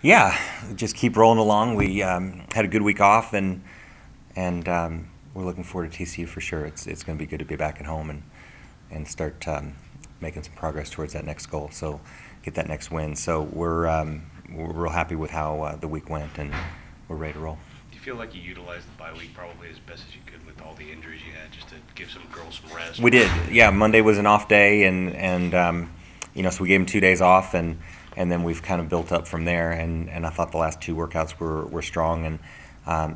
Yeah, just keep rolling along. We had a good week off, and we're looking forward to TCU for sure. It's going to be good to be back at home and start making some progress towards that next goal. So get that next win. So we're real happy with how the week went, and we're ready to roll. Do you feel like you utilized the bye week probably as best as you could with all the injuries you had, just to give some girls some rest? We did. Yeah, Monday was an off day, and so we gave them 2 days off, and then we've kind of built up from there. And I thought the last two workouts were strong, and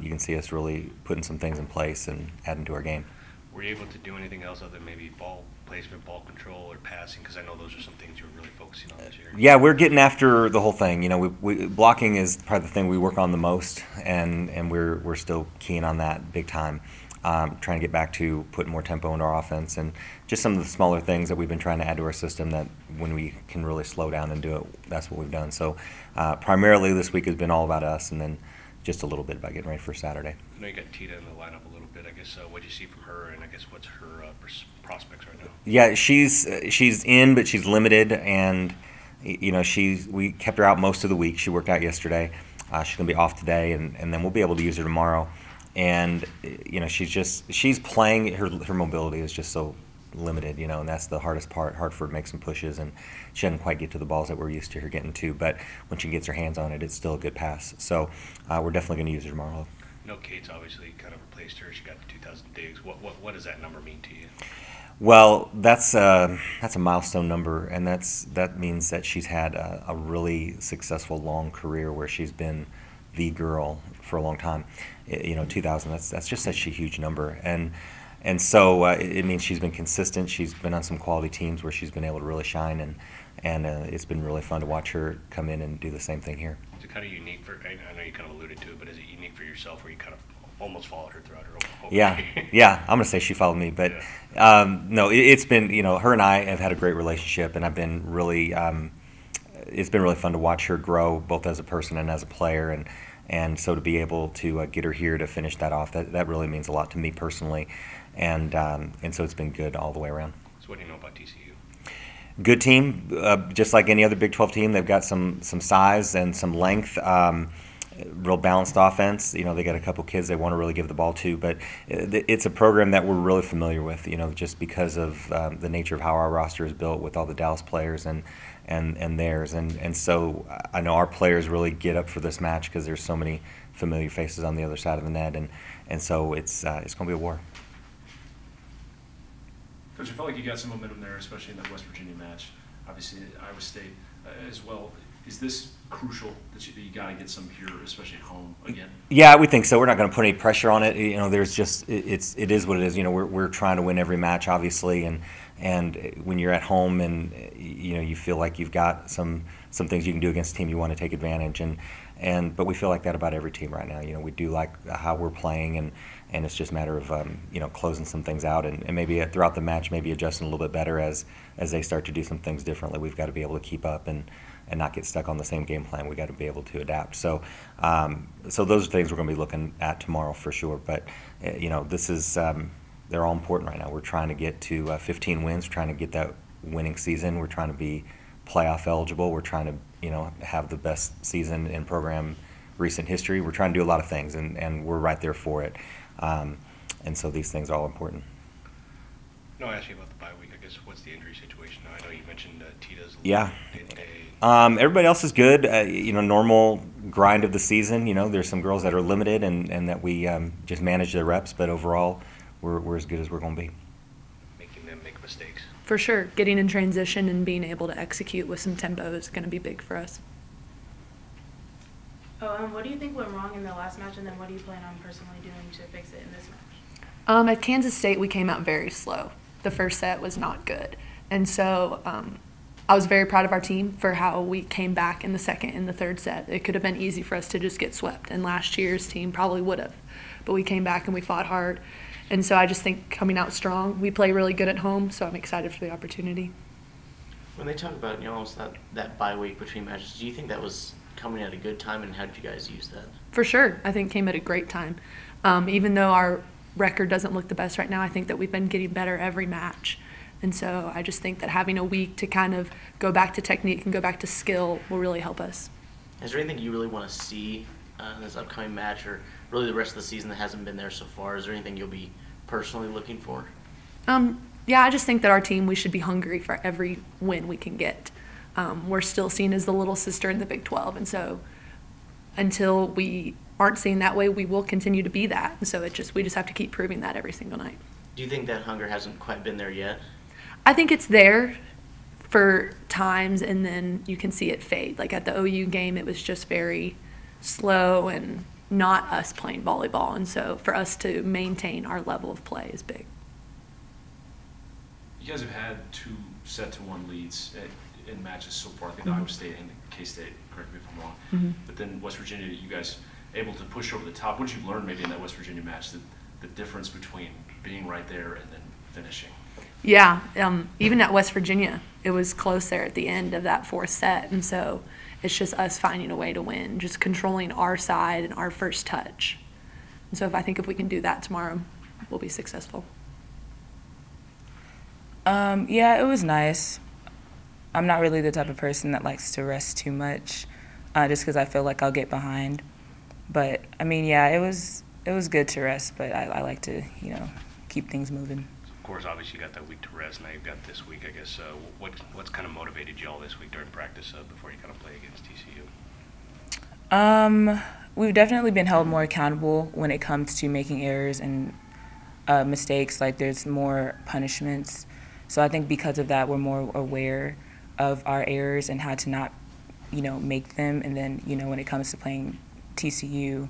you can see us really putting some things in place and adding to our game. Were you able to do anything else other than maybe ball placement, ball control, or passing? Because I know those are some things you were really focusing on this year. Yeah, we're getting after the whole thing. We blocking is probably the thing we work on the most, and we're still keen on that big time. Trying to get back to putting more tempo into our offense, and just some of the smaller things that we've been trying to add to our system that when we can really slow down and do it, that's what we've done. So primarily this week has been all about us, and then just a little bit about getting ready for Saturday. I know you got Tita in the lineup a little bit. I guess what do you see from her, and I guess what's her prospects right now? Yeah, she's in, but she's limited, and we kept her out most of the week. She worked out yesterday. She's gonna be off today, and then we'll be able to use her tomorrow. And she's playing. Her mobility is just so limited, and that's the hardest part. Hard for her to make some pushes, and she doesn't quite get to the balls that we're used to her getting to. But when she gets her hands on it, it's still a good pass. So we're definitely going to use her tomorrow. Kate's obviously kind of replaced her. She got the 2,000 digs. What does that number mean to you? Well, that's a milestone number, and that means that she's had a really successful long career where she's been the girl for a long time. 2,000. That's just such a huge number, and so it means she's been consistent. She's been on some quality teams where she's been able to really shine, and it's been really fun to watch her come in and do the same thing here. Is it kind of unique for? I know you kind of alluded to it, but is it unique for yourself where you kind of almost followed her throughout her whole Yeah. I'm gonna say she followed me, but no, it's been her and I have had a great relationship, and I've been really. It's been really fun to watch her grow both as a person and as a player, and so to be able to get her here to finish that off, that really means a lot to me personally, and so it's been good all the way around. So what do you know about TCU? Good team, just like any other Big 12 team. They've got some size and some length. Real balanced offense. They got a couple kids they want to really give the ball to, but it's a program that we're really familiar with. Just because of the nature of how our roster is built with all the Dallas players and theirs, and so I know our players really get up for this match because there's so many familiar faces on the other side of the net, and so it's going to be a war. Coach, I felt like you got some momentum there, especially in that West Virginia match. Obviously, Iowa State as well. Is this crucial that you got to get some here, especially at home again? Yeah, we think so. We're not going to put any pressure on it. There's just it is what it is. We're trying to win every match, obviously, and when you're at home and you feel like you've got some things you can do against a team, you want to take advantage, but we feel like that about every team right now. We do like how we're playing, and it's just a matter of closing some things out, and maybe throughout the match, maybe adjusting a little bit better as they start to do some things differently. We've got to be able to keep up and not get stuck on the same game plan. We got to be able to adapt. So those are things we're going to be looking at tomorrow for sure. But this is they're all important right now. We're trying to get to 15 wins. We're trying to get that winning season. We're trying to be playoff eligible. We're trying to have the best season in program recent history. We're trying to do a lot of things, and we're right there for it. And so these things are all important. No, I asked you about the bye week. I guess what's the injury situation? I know you mentioned Tita's. Yeah. Everybody else is good. Normal grind of the season. There's some girls that are limited and that we just manage their reps, but overall, we're as good as we're going to be. Making them make mistakes. For sure. Getting in transition and being able to execute with some tempo is going to be big for us. What do you think went wrong in the last match, and then what do you plan on personally doing to fix it in this match? At Kansas State, we came out very slow. The first set was not good. And so I was very proud of our team for how we came back in the second and the third set. It could have been easy for us to just get swept, and last year's team probably would have. But we came back and we fought hard. And so I just think coming out strong, we play really good at home, so I'm excited for the opportunity. When they talk about almost that bye week between matches, do you think that was coming at a good time, and how did you guys use that? For sure. I think it came at a great time. Even though our record doesn't look the best right now, I think that we've been getting better every match. And so I just think that having a week to kind of go back to technique and go back to skill will really help us. Is there anything you really want to see in this upcoming match, or really the rest of the season that hasn't been there so far? Is there anything you'll be personally looking for? Yeah, I just think that our team, we should be hungry for every win we can get. We're still seen as the little sister in the Big 12, and so until we aren't seen that way, we will continue to be that. And so we just have to keep proving that every single night. Do you think that hunger hasn't quite been there yet? I think it's there for times, and then you can see it fade. Like at the OU game, it was just very slow and not us playing volleyball. And so for us to maintain our level of play is big. You guys have had 2 set-to-1 leads in matches so far. I think Iowa State and K-State, correct me if I'm wrong. But then West Virginia, you guys able to push over the top. What did you learn maybe in that West Virginia match, the difference between being right there and then finishing? Yeah, even at West Virginia, it was close there at the end of that 4th set. And so it's just us finding a way to win, just controlling our side and our first touch. And so I think if we can do that tomorrow, we'll be successful. Yeah, it was nice. I'm not really the type of person that likes to rest too much, just because I feel like I'll get behind. But I mean, yeah, it was good to rest, but I like to, keep things moving. Of course, obviously you got that week to rest. Now you've got this week, I guess. What's kind of motivated you all this week during practice before you kind of play against TCU? We've definitely been held more accountable when it comes to making errors and mistakes. Like there's more punishments. So I think because of that, we're more aware of our errors and how to not, make them. And then, when it comes to playing TCU,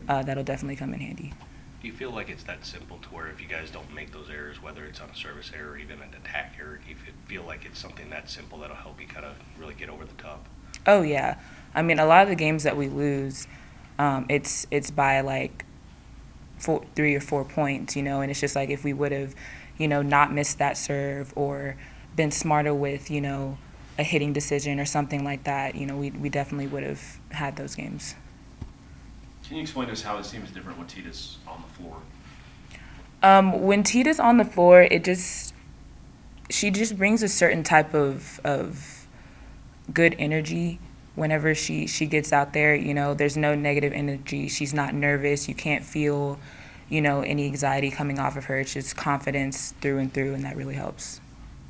that'll definitely come in handy. Do you feel like it's that simple to where if you guys don't make those errors, whether it's on a service error or even an attack error, do you feel like it's something that simple that'll help you kind of really get over the top? Oh, yeah. I mean, a lot of the games that we lose, it's by like 3 or 4 points, and it's just like if we would have, not missed that serve or been smarter with, a hitting decision or something like that, we definitely would have had those games. Can you explain to us how this team is different when Tita's on the floor? When Tita's on the floor, she just brings a certain type of good energy whenever she gets out there. There's no negative energy. She's not nervous. You can't feel, any anxiety coming off of her. It's just confidence through and through, and that really helps.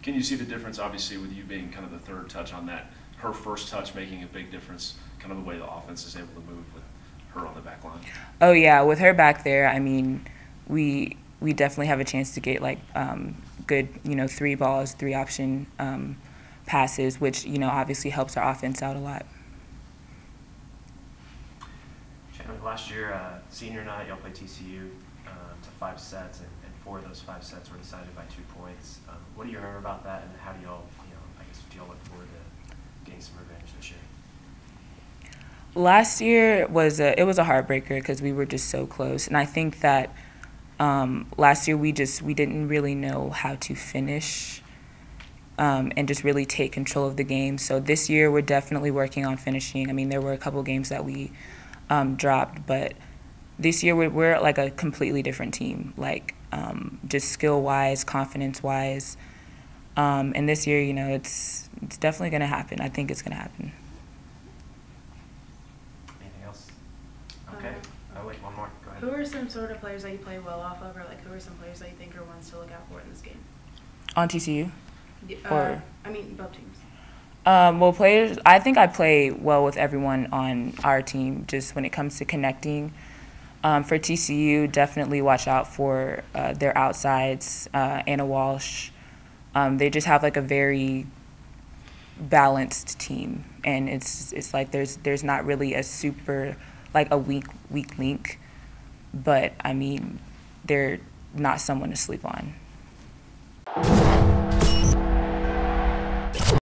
Can you see the difference, obviously, with you being kind of the third touch on that, her first touch making a big difference, kind of the way the offense is able to move with her on the back line? Oh, yeah. With her back there, I mean, we definitely have a chance to get, good, 3 balls, 3 option passes, which, obviously helps our offense out a lot. Last year, senior night, y'all played TCU to 5 sets, and 4 of those 5 sets were decided by 2 points. What do you remember about that, and how do y'all, do y'all look forward to getting some revenge this year? Last year it was a heartbreaker because we were just so close, and I think that last year we didn't really know how to finish and just really take control of the game. So this year we're definitely working on finishing. I mean, there were a couple games that we dropped, but this year we're like a completely different team, just skill-wise, confidence-wise. And this year, it's definitely going to happen. I think it's going to happen. Anything else? Okay. Oh, wait, one more. Go ahead. Who are some sort of players that you play well off of, or who are some players that you think are ones to look out for in this game? On TCU? Both teams. Well, players, I think I play well with everyone on our team just when it comes to connecting. For TCU, definitely watch out for their outsides, Anna Walsh. They just have a very balanced team, and it's like there's not really a super a weak link, but I mean they're not someone to sleep on.